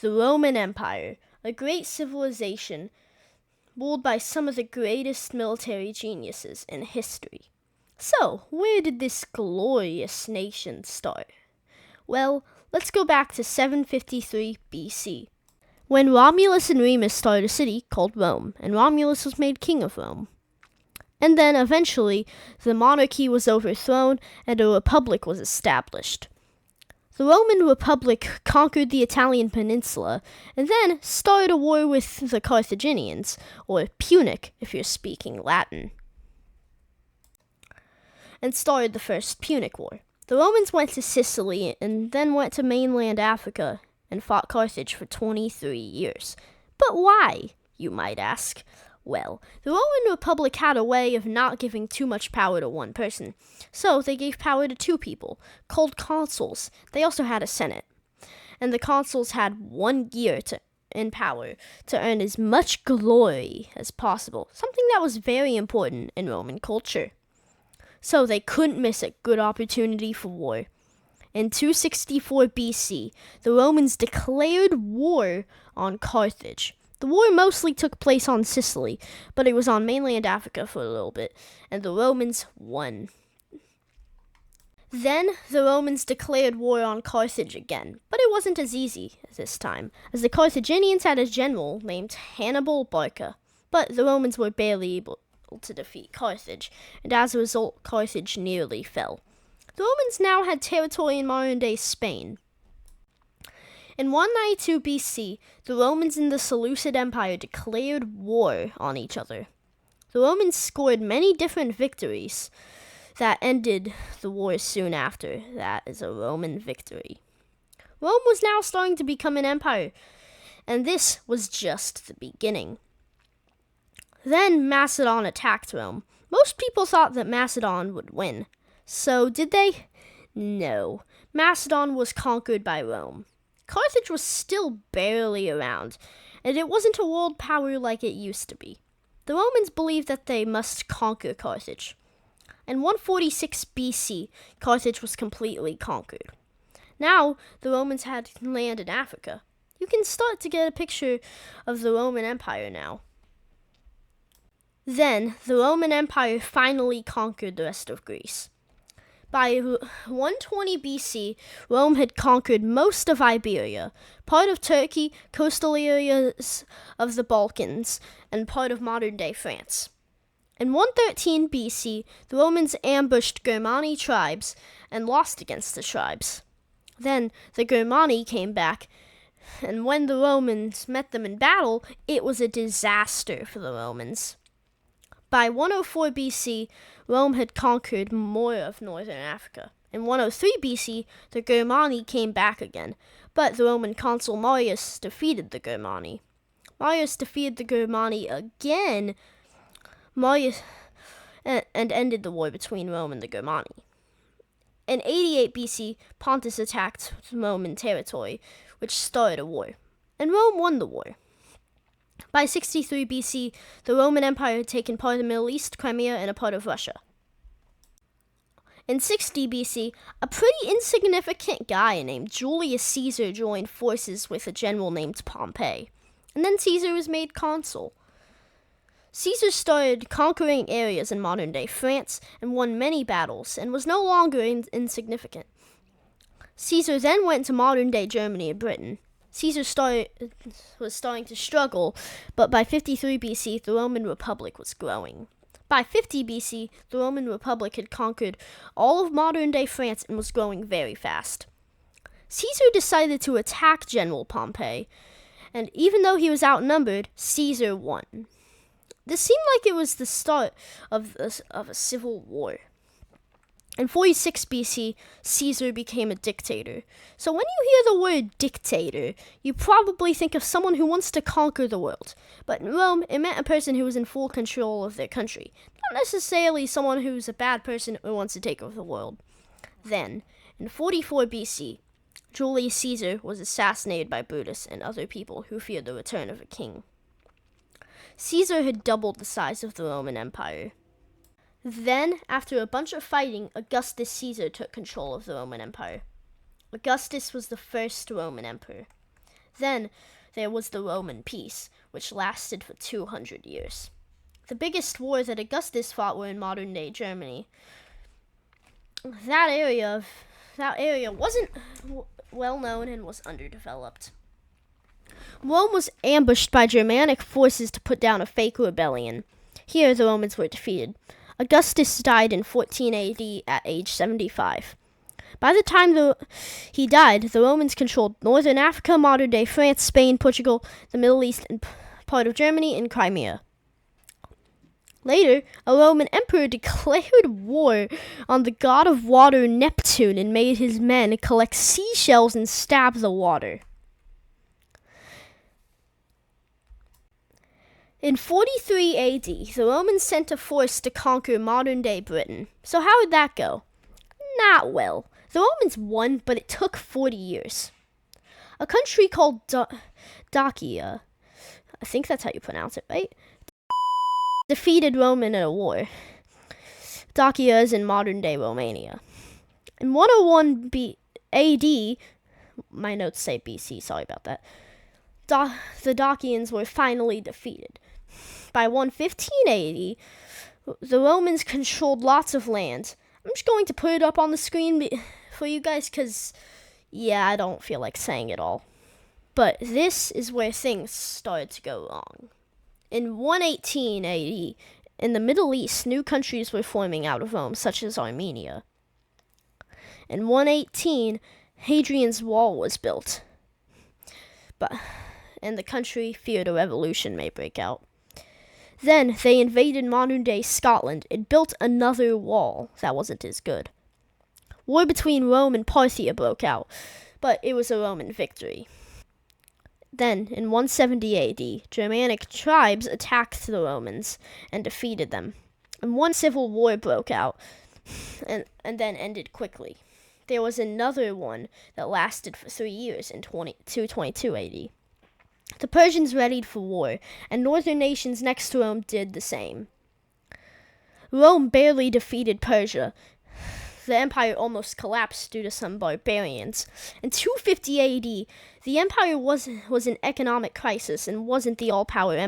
the Roman Empire, a great civilization ruled by some of the greatest military geniuses in history. So, where did this glorious nation start? Well, let's go back to 753 BC, when Romulus and Remus started a city called Rome, and Romulus was made king of Rome. And then, eventually, the monarchy was overthrown and a republic was established. The Roman Republic conquered the Italian peninsula and then started a war with the Carthaginians, or Punic if you're speaking Latin, and started the First Punic War. The Romans went to Sicily and then went to mainland Africa and fought Carthage for 23 years. But why, you might ask? Well, the Roman Republic had a way of not giving too much power to one person, so they gave power to two people, called consuls. They also had a senate, and the consuls had 1 year in power to earn as much glory as possible, something that was very important in Roman culture. So they couldn't miss a good opportunity for war. In 264 BC, the Romans declared war on Carthage. The war mostly took place on Sicily, but it was on mainland Africa for a little bit, and the Romans won. Then the Romans declared war on Carthage again, but it wasn't as easy this time, as the Carthaginians had a general named Hannibal Barca, but the Romans were barely able to defeat Carthage, and as a result, Carthage nearly fell. The Romans now had territory in modern-day Spain. In 192 BC, the Romans and the Seleucid Empire declared war on each other. The Romans scored many different victories that ended the war soon after. That is a Roman victory. Rome was now starting to become an empire, and this was just the beginning. Then Macedon attacked Rome. Most people thought that Macedon would win. So did they? No. Macedon was conquered by Rome. Carthage was still barely around, and it wasn't a world power like it used to be. The Romans believed that they must conquer Carthage. In 146 BC, Carthage was completely conquered. Now, the Romans had land in Africa. You can start to get a picture of the Roman Empire now. Then, the Roman Empire finally conquered the rest of Greece. By 120 BC, Rome had conquered most of Iberia, part of Turkey, coastal areas of the Balkans, and part of modern-day France. In 113 BC, the Romans ambushed Germani tribes and lost against the tribes. Then the Germani came back, and when the Romans met them in battle, it was a disaster for the Romans. By 104 BC, Rome had conquered more of northern Africa. In 103 BC, the Germani came back again, but the Roman consul Marius defeated the Germani. Marius defeated the Germani again, and ended the war between Rome and the Germani. In 88 BC, Pontus attacked Roman territory, which started a war, and Rome won the war. By 63 BC, the Roman Empire had taken part of the Middle East, Crimea, and a part of Russia. In 60 BC, a pretty insignificant guy named Julius Caesar joined forces with a general named Pompey, and then Caesar was made consul. Caesar started conquering areas in modern-day France and won many battles, and was no longer insignificant. Caesar then went to modern-day Germany and Britain. Caesar was starting to struggle, but by 53 BC, the Roman Republic was growing. By 50 BC, the Roman Republic had conquered all of modern-day France and was growing very fast. Caesar decided to attack General Pompey, and even though he was outnumbered, Caesar won. This seemed like it was the start of a civil war. In 46 BC, Caesar became a dictator. So when you hear the word dictator, you probably think of someone who wants to conquer the world. But in Rome, it meant a person who was in full control of their country, not necessarily someone who's a bad person who wants to take over the world. Then, in 44 BC, Julius Caesar was assassinated by Brutus and other people who feared the return of a king. Caesar had doubled the size of the Roman Empire. Then, after a bunch of fighting, Augustus Caesar took control of the Roman Empire. Augustus was the first Roman emperor. Then there was the Roman peace, which lasted for 200 years. The biggest wars that Augustus fought were in modern-day Germany. That area wasn't well known and was underdeveloped. Rome was ambushed by Germanic forces to put down a fake rebellion. Here, the Romans were defeated. Augustus died in 14 AD at age 75. By the time he died, the Romans controlled northern Africa, modern-day France, Spain, Portugal, the Middle East, and part of Germany, and Crimea. Later, a Roman emperor declared war on the god of water Neptune and made his men collect seashells and stab the water. In 43 AD, the Romans sent a force to conquer modern-day Britain. So how did that go? Not well. The Romans won, but it took 40 years. A country called Dacia, I think that's how you pronounce it, right? Defeated Rome in a war. Dacia is in modern-day Romania. In 101 AD, my notes say BC, sorry about that, the Dacians were finally defeated. By 115 AD, the Romans controlled lots of land. I'm just going to put it up on the screen for you guys because, I don't feel like saying it all. But this is where things started to go wrong. In 118 AD, in the Middle East, new countries were forming out of Rome, such as Armenia. In 118, Hadrian's Wall was built. And the country feared a revolution may break out. Then they invaded modern-day Scotland and built another wall that wasn't as good. War between Rome and Parthia broke out, but it was a Roman victory. Then, in 170 AD, Germanic tribes attacked the Romans and defeated them. And one civil war broke out and then ended quickly. There was another one that lasted for 3 years in 222 AD. The Persians readied for war, and northern nations next to Rome did the same. Rome barely defeated Persia. The empire almost collapsed due to some barbarians. In 250 AD, the empire was in economic crisis and wasn't the all-powerful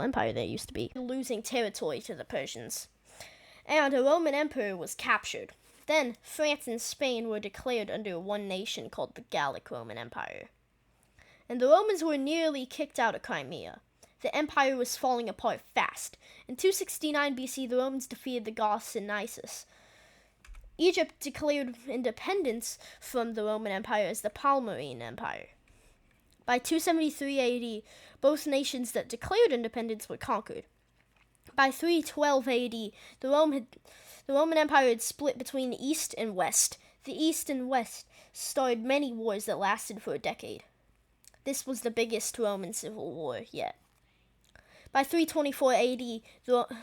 empire that it used to be, losing territory to the Persians. And a Roman emperor was captured. Then France and Spain were declared under one nation called the Gallic Roman Empire. And the Romans were nearly kicked out of Crimea. The empire was falling apart fast. In 269 BC, the Romans defeated the Goths in Nisus. Egypt declared independence from the Roman Empire as the Palmyrene Empire. By 273 AD, both nations that declared independence were conquered. By 312 AD, the Roman Empire had split between the East and West. The East and West started many wars that lasted for a decade. This was the biggest Roman civil war yet. By 324 AD,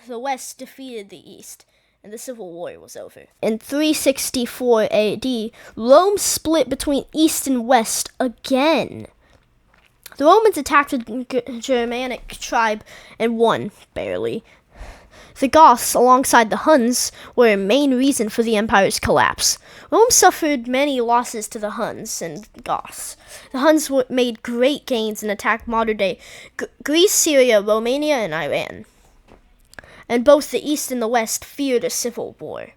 the West defeated the East, and the civil war was over. In 364 AD, Rome split between East and West again. The Romans attacked a Germanic tribe and won, barely. The Goths, alongside the Huns, were a main reason for the empire's collapse. Rome suffered many losses to the Huns and Goths. The Huns made great gains and attacked modern-day Greece, Syria, Romania, and Iran. And both the East and the West feared a civil war.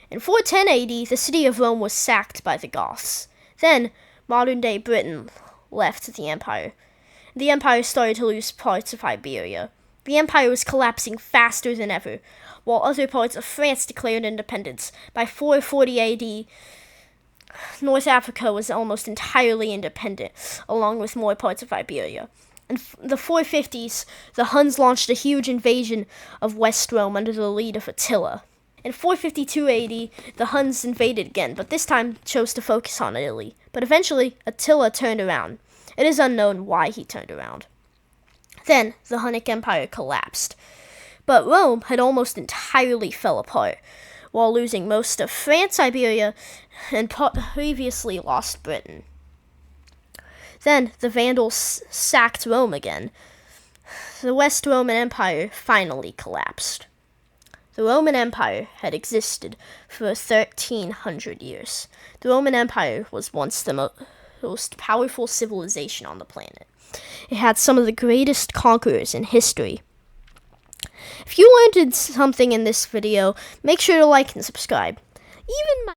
In 410 AD, the city of Rome was sacked by the Goths. Then, modern-day Britain left the empire. The empire started to lose parts of Iberia. The empire was collapsing faster than ever, while other parts of France declared independence. By 440 AD, North Africa was almost entirely independent, along with more parts of Iberia. In the 450s, the Huns launched a huge invasion of West Rome under the lead of Attila. In 452 AD, the Huns invaded again, but this time chose to focus on Italy. But eventually, Attila turned around. It is unknown why he turned around. Then, the Hunnic Empire collapsed. But Rome had almost entirely fell apart, while losing most of France, Iberia, and previously lost Britain. Then, the Vandals sacked Rome again. The West Roman Empire finally collapsed. The Roman Empire had existed for 1,300 years. The Roman Empire was once the most powerful civilization on the planet. It had some of the greatest conquerors in history. If you learned something in this video, make sure to like and subscribe. Even my